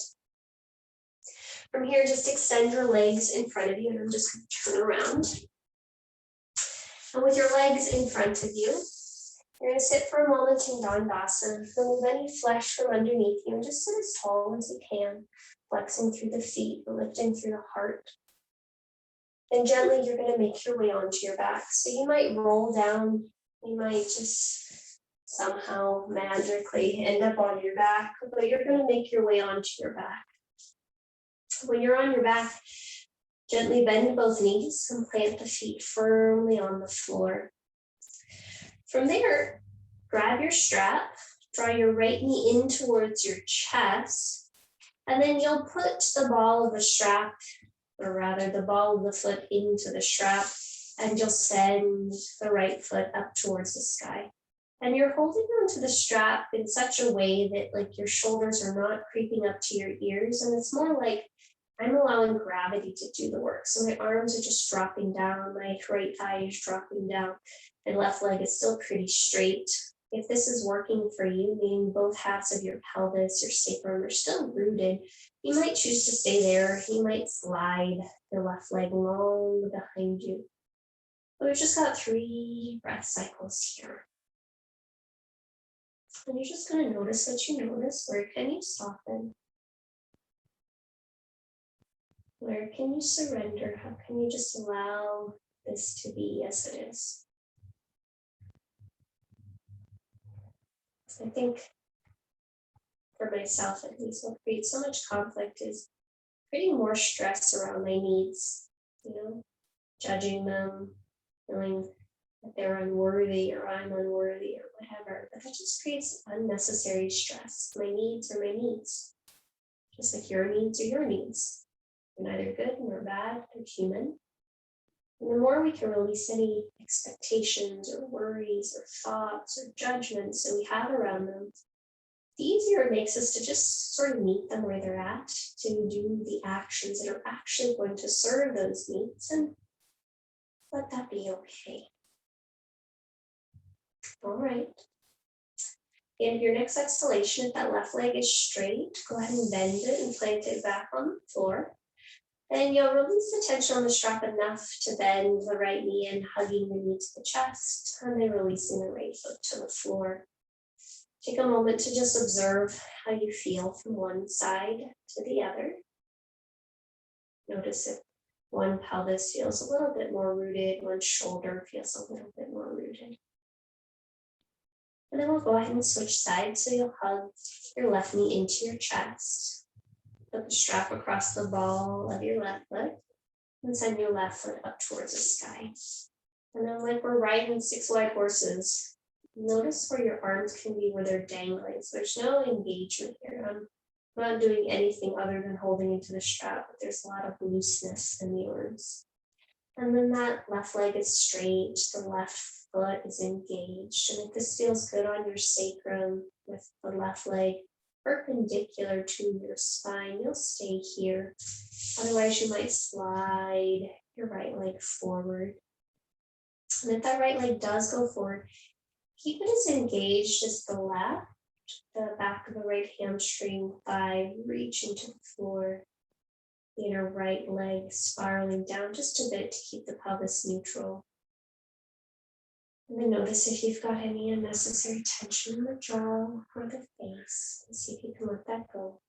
From here, just extend your legs in front of you, and I'm just going to turn around. And with your legs in front of you, you're going to sit for a moment in Dandasana. Remove any flesh from underneath you, and just sit as tall as you can, flexing through the feet, lifting through the heart. And gently, you're going to make your way onto your back. So you might roll down, you might just somehow magically end up on your back, but you're going to make your way onto your back. When you're on your back, gently bend both knees and plant the feet firmly on the floor. From there, grab your strap, draw your right knee in towards your chest, and then you'll put the ball of the strap, or rather the ball of the foot into the strap, and you'll send the right foot up towards the sky. And you're holding onto the strap in such a way that like your shoulders are not creeping up to your ears, and it's more like I'm allowing gravity to do the work. So my arms are just dropping down, my right thigh is dropping down, my left leg is still pretty straight. If this is working for you, meaning both halves of your pelvis, your sacrum are still rooted, you might choose to stay there. You might slide your left leg long behind you. But we've just got 3 breath cycles here. And you're just going to notice what you notice. Where can you soften? Where can you surrender? How can you just allow this to be as it is? I think for myself, at least, what creates so much conflict is creating more stress around my needs, judging them, feeling that they're unworthy or I'm unworthy or whatever. But that just creates unnecessary stress. My needs are my needs, just like your needs are your needs. They're neither good nor bad, they're human. And the more we can release any expectations or worries or thoughts or judgments that we have around them, the easier it makes us to just sort of meet them where they're at, to do the actions that are actually going to serve those needs, and let that be okay. All right. And your next exhalation, if that left leg is straight, go ahead and bend it and plant it back on the floor. Then you'll release the tension on the strap enough to bend the right knee in, hugging the knee to the chest, and then releasing the right foot to the floor. Take a moment to just observe how you feel from one side to the other. Notice if one pelvis feels a little bit more rooted, one shoulder feels a little bit more rooted. And then we'll go ahead and switch sides, so you'll hug your left knee into your chest. Put the strap across the ball of your left foot and send your left foot up towards the sky. And then like we're riding 6 white horses, notice where your arms can be where they're dangling. So there's no engagement here. I'm not doing anything other than holding into the strap, but there's a lot of looseness in the arms. And then that left leg is straight, the left foot is engaged. And if this feels good on your sacrum with the left leg perpendicular to your spine, you'll stay here. Otherwise, you might slide your right leg forward. And if that right leg does go forward, keep it as engaged as the left, the back of the right hamstring, thigh reaching to the floor, the inner right leg spiraling down just a bit to keep the pelvis neutral. And then notice if you've got any unnecessary tension in the jaw or the face, and see if you can let that go.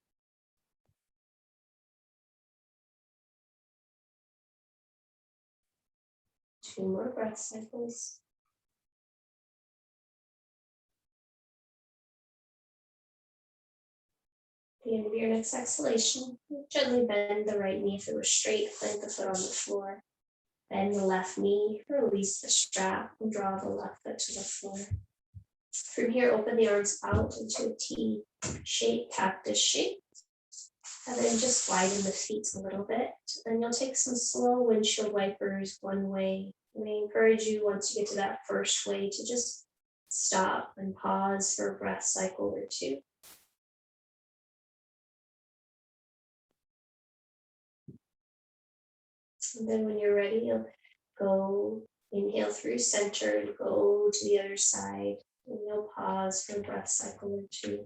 2 more breath cycles. the end of your next exhalation, gently bend the right knee if it was straight, plant the foot on the floor. Bend the left knee, release the strap, and draw the left foot to the floor. From here, open the arms out into a T shape, cactus shape. And then just widen the feet a little bit. And you'll take some slow windshield wipers one way. And I encourage you, once you get to that first way, to just stop and pause for a breath cycle or two. And then when you're ready, you'll go inhale through center and go to the other side. And you'll pause for a breath cycle or two.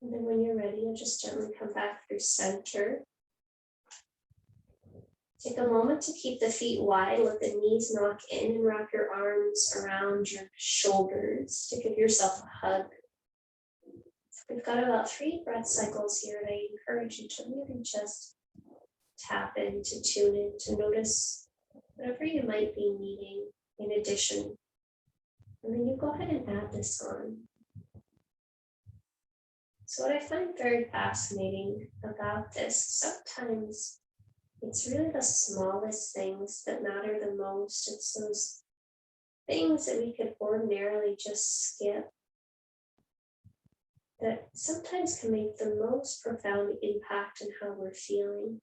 And then when you're ready, you'll just gently come back through center. Take a moment to keep the feet wide, let the knees knock in and wrap your arms around your shoulders to give yourself a hug. We've got about 3 breath cycles here, and I encourage you to really just tap in, to tune in, to notice whatever you might be needing in addition. And then you go ahead and add this on. So what I find very fascinating about this, sometimes it's really the smallest things that matter the most. It's those things that we could ordinarily just skip that sometimes can make the most profound impact in how we're feeling.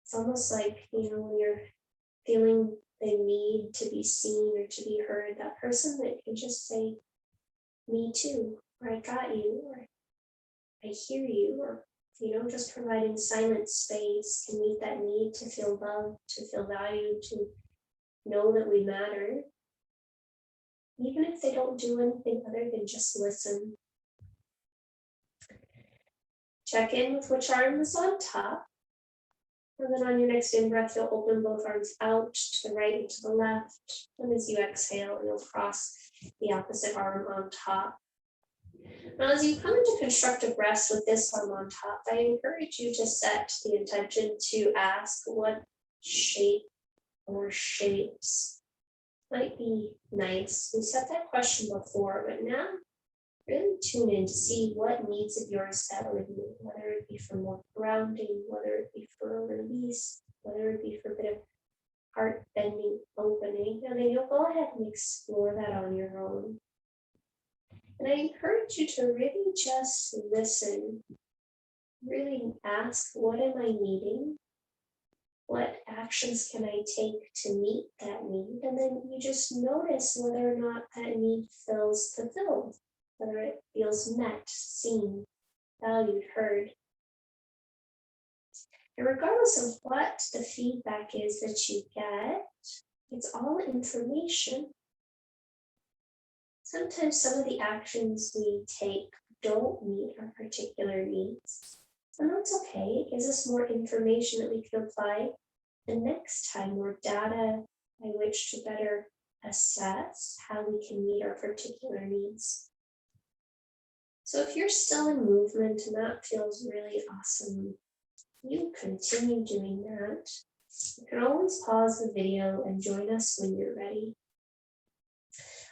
It's almost like, when you're feeling the need to be seen or to be heard, that person that can just say, me too, or I got you, or I hear you, or just providing silent space can meet that need to feel loved, to feel valued, to know that we matter. Even if they don't do anything other than just listen. Check in with which arm is on top. And then on your next in-breath, you'll open both arms out to the right and to the left. And as you exhale, you'll cross the opposite arm on top. Now, as you come into constructive rest with this arm on top, I encourage you to set the intention to ask what shape or shapes might be nice. We said that question before, but now really tune in to see what needs of yours settle in you, whether it be for more grounding, whether it be for a release, whether it be for a bit of heart bending, opening, and then you'll go ahead and explore that on your own. And I encourage you to really just listen, really ask, what am I needing? What actions can I take to meet that need? And then you just notice whether or not that need feels fulfilled, whether it feels met, seen, valued, heard. And regardless of what the feedback is that you get, it's all information. Sometimes some of the actions we take don't meet our particular needs. And that's okay. It gives us more information that we can apply the next time, more data by which to better assess how we can meet our particular needs. So if you're still in movement and that feels really awesome, you continue doing that. You can always pause the video and join us when you're ready.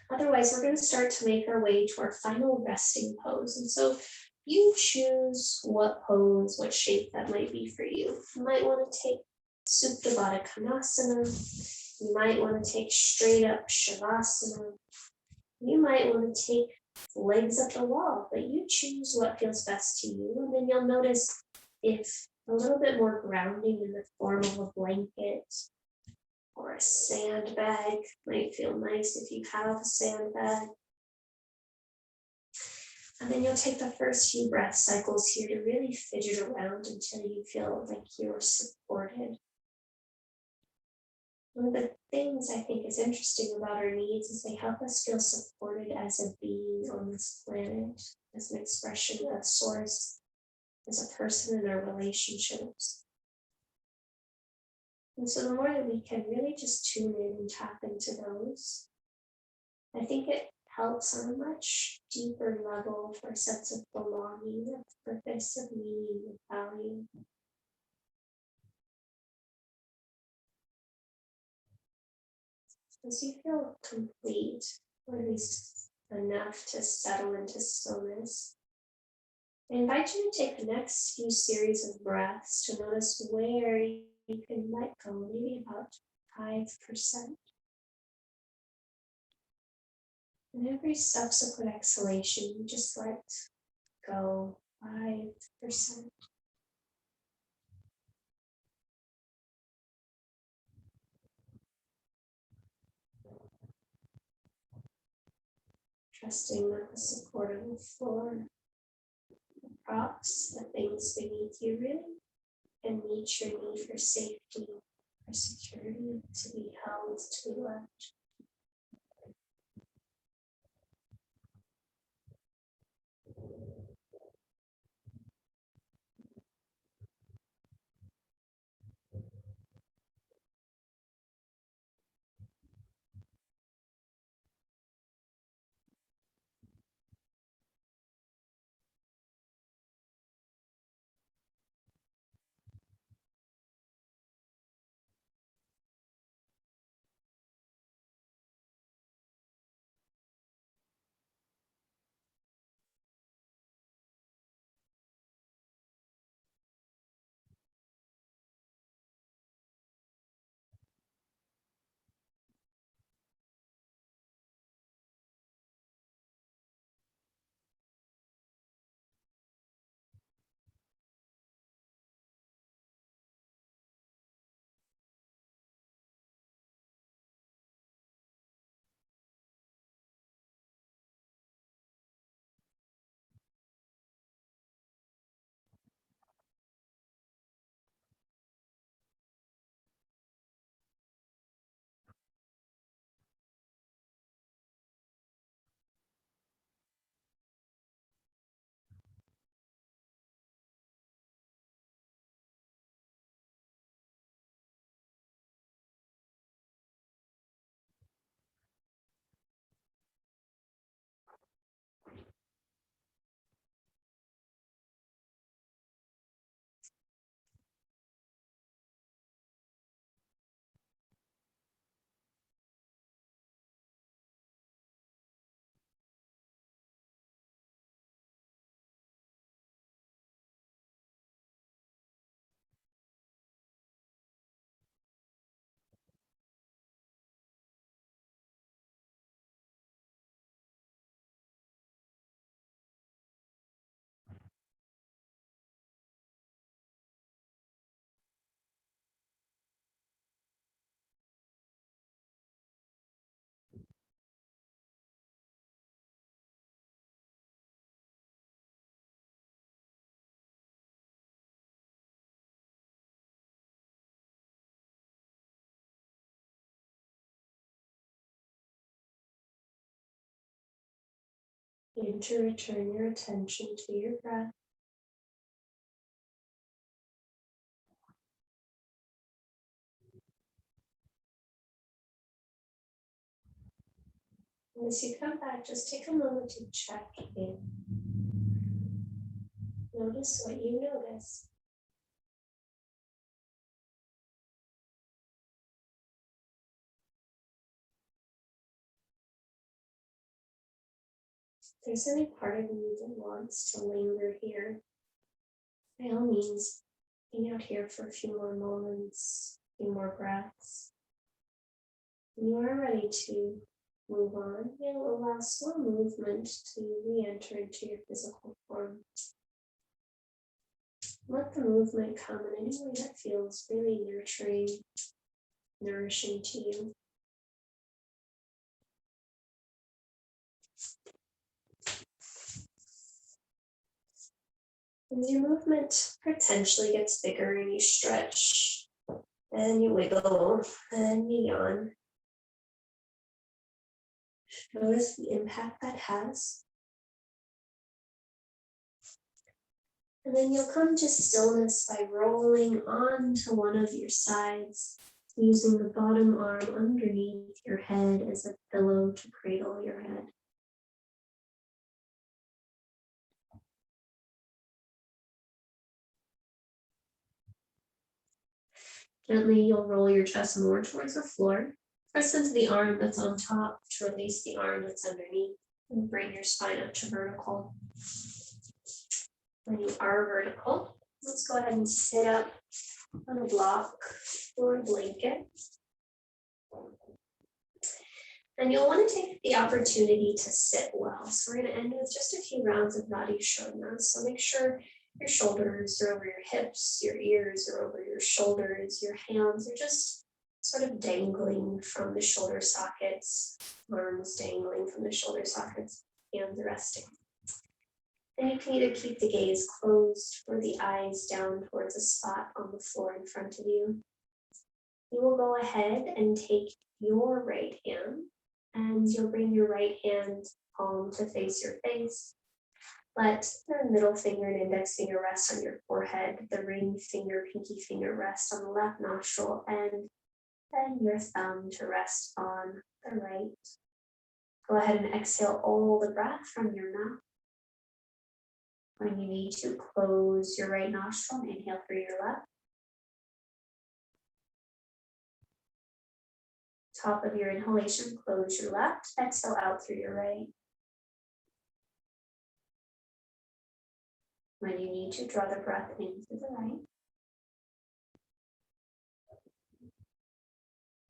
Otherwise, we're going to start to make our way to our final resting pose. And so you choose what pose, what shape that might be for you. You might want to take Supta Baddha Konasana. You might want to take straight up Shavasana. You might want to take legs up the wall, but you choose what feels best to you. And then you'll notice if a little bit more grounding in the form of a blanket or a sandbag might feel nice if you have a sandbag. And then you'll take the first few breath cycles here to really fidget around until you feel like you're supported. One of the things I think is interesting about our needs is they help us feel supported as a being on this planet, as an expression of source, as a person in our relationships. And so the more that we can really just tune in and tap into those, I think it helps on a much deeper level for a sense of belonging, of purpose, of meaning, of value. As you feel complete, or at least enough to settle into stillness, I invite you to take the next few series of breaths to notice where you can let go, maybe about 5%. And every subsequent exhalation, you just let go 5%. Trusting that the support of the floor, the props, the things beneath you really can meet your need for safety, for security, to be held, to be loved. And to return your attention to your breath. And as you come back, just take a moment to check in. Notice what you notice. If there's any part of you that wants to linger here, by all means, hang out here for a few more moments, a few more breaths. When you are ready to move on, you'll allow slow movement to re-enter into your physical form. Let the movement come in any way that feels really nurturing, nourishing to you. As your movement potentially gets bigger and you stretch, and you wiggle, and you yawn. Notice the impact that has. And then you'll come to stillness by rolling onto one of your sides, using the bottom arm underneath your head as a pillow to cradle your head. Gently, you'll roll your chest more towards the floor, Press into the arm that's on top to release the arm that's underneath, and bring your spine up to vertical. When you are vertical, let's go ahead and sit up on a block or a blanket. And you'll want to take the opportunity to sit well. So we're going to end with just a few rounds of Nadi Shodhana. So make sure your shoulders are over your hips, your ears are over your shoulders, your hands are just sort of dangling from the shoulder sockets, arms dangling from the shoulder sockets, hands resting. And you can either keep the gaze closed or the eyes down towards a spot on the floor in front of you. You will go ahead and take your right hand, and you'll bring your right hand palm to face your face. Let the middle finger and index finger rest on your forehead, the ring finger, pinky finger rest on the left nostril, and then your thumb to rest on the right. Go ahead and exhale all the breath from your mouth. When you need to, close your right nostril and inhale through your left. Top of your inhalation, close your left, exhale out through your right. When you need to, draw the breath in through the right.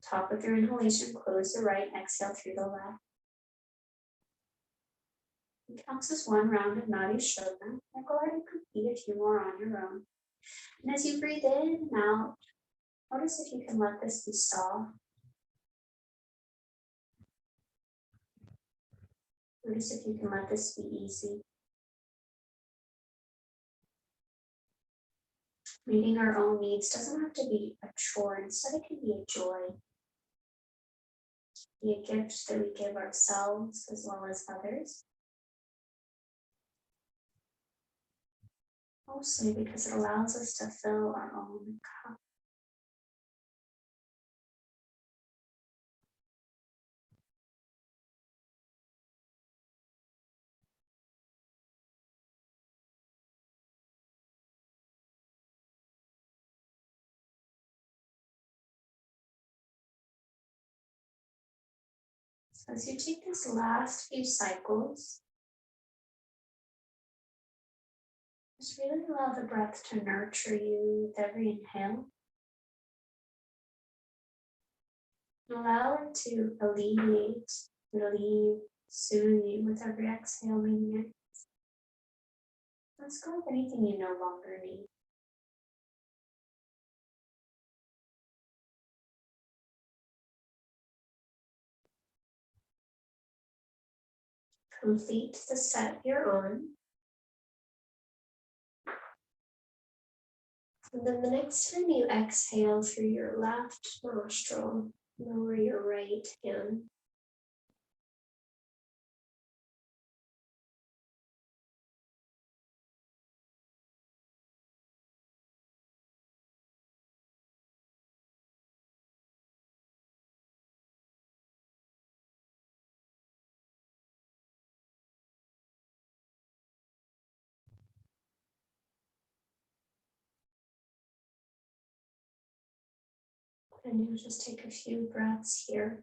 Top of your inhalation, close the right, exhale through the left. It counts as one round of Nadi Shodhana. Now go ahead and complete a few more on your own. And as you breathe in and out, notice if you can let this be soft. Notice if you can let this be easy. Meeting our own needs doesn't have to be a chore. Instead, it can be a joy. Be a gift that we give ourselves as well as others. Mostly because it allows us to fill our own cup. So as you take this last few cycles, just really allow the breath to nurture you with every inhale. Allow it to alleviate, relieve, soothe you with every exhale, meaning it. Let's go with anything you no longer need. Complete the set you're on. And then the next time you exhale through your left nostril, lower your right hand. And you'll just take a few breaths here.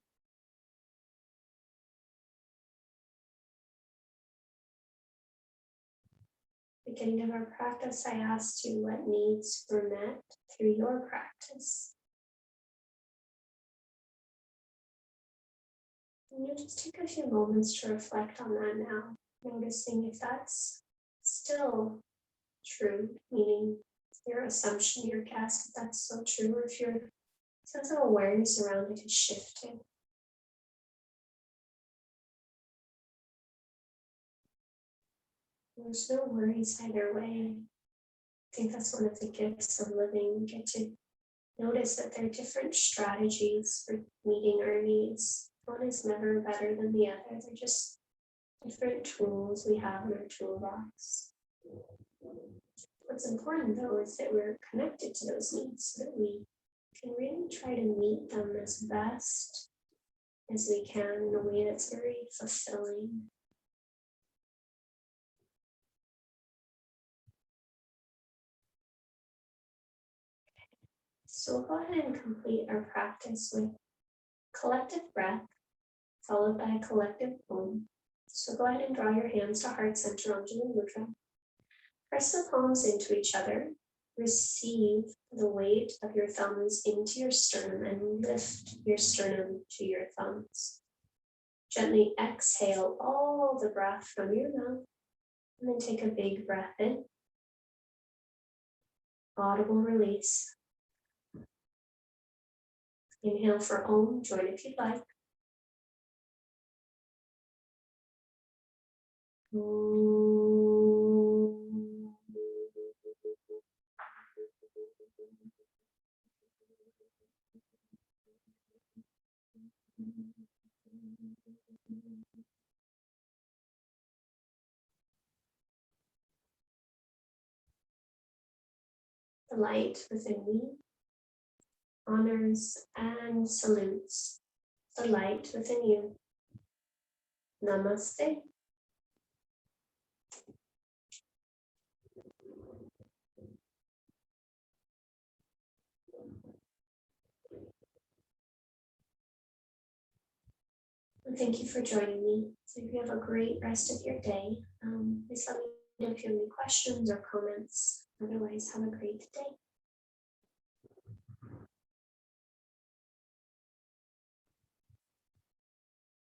Beginning of our practice, I asked you what needs were met through your practice. And you'll just take a few moments to reflect on that now, noticing if that's still true, meaning your assumption, your guess, if that's still true, or if your sense of awareness around it has shifted. There's no worries either way. I think that's one of the gifts of living. We get to notice that there are different strategies for meeting our needs. One is never better than the other. They're just different tools we have in our toolbox. What's important though is that we're connected to those needs so that we can really try to meet them as best as we can in a way that's very fulfilling. So we'll go ahead and complete our practice with collective breath followed by a collective Om. So go ahead and draw your hands to heart center Anjali Mudra. Press the palms into each other. Receive the weight of your thumbs into your sternum and lift your sternum to your thumbs. Gently exhale all the breath from your mouth and then take a big breath in. Audible release. Inhale for Om, join if you'd like. The light within me honors and salutes the light within you. Namaste. And thank you for joining me. So if you have a great rest of your day, please let me know if you have any questions or comments. Otherwise, have a great day.